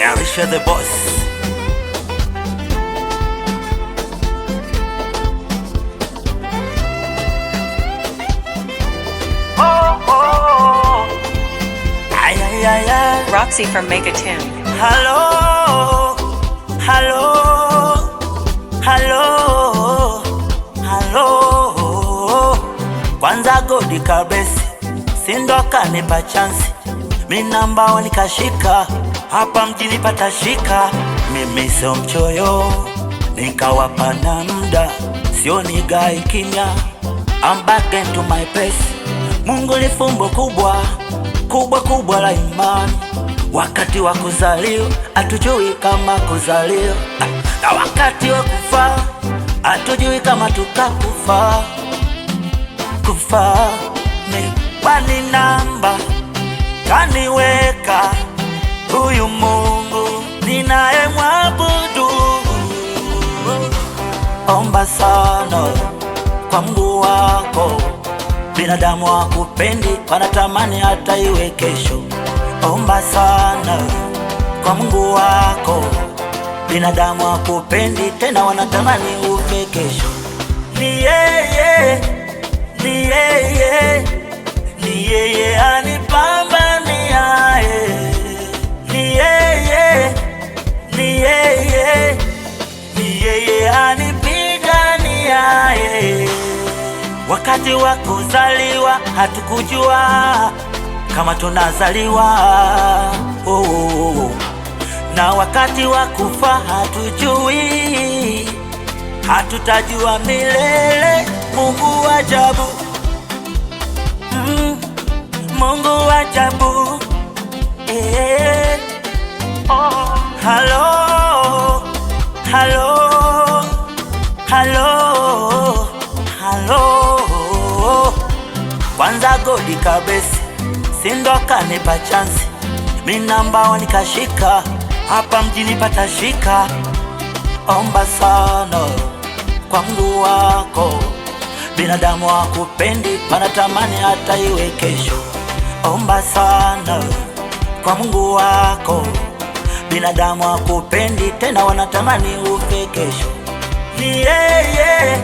Arisha the boss. Roxy from Megatune. Hello, hello, hello, hello. Kwanza godi kabesi, sindo kanipa chansi. Mi namba nikashika, hapa mjini patashika. Mimi sio mchoyo, nikawapa na muda, sio nigai kimya. I'm back into my place. Mungu ni fumbo kubwa, kubwa kubwa la imani. Wakati wa kuzaliwa hatujui kama kuzaliwa, na wakati wa kufa hatujui kama tutakufa. Kufa ni wani namba kaniweka huyu Mungu ninayemwabudu. Omba sana kwa Mungu wako, binadamu hakupendi, wanatamani hata iwe kesho. Omba sana kwa Mungu wako, binadamu hakupendi, tena wanatamani ufe kesho. Ni yeye, ni yeye, ni yeye anipambaniaye. Ni yeye, ni yeye, ni yeye anipiganiaye. Wakati wa kuzaliwa hatukujua kama tunazaliwa, na wakati wa kufa hatujui, hatutajua milele. Mungu ajabu, Mungu ajabu. Hello, hello, hello, hello. Kwanza godi kabesi, sindo kanipa chansi. Mi namba nikashika, hapa mjini patashika. Omba sana kwa Mungu wako, binadamu hakupendi, wanatamani hata iwe kesho. Omba sana kwa Mungu wako, binadamu hakupendi, tena wanatamani ufe kesho. Ni yeye,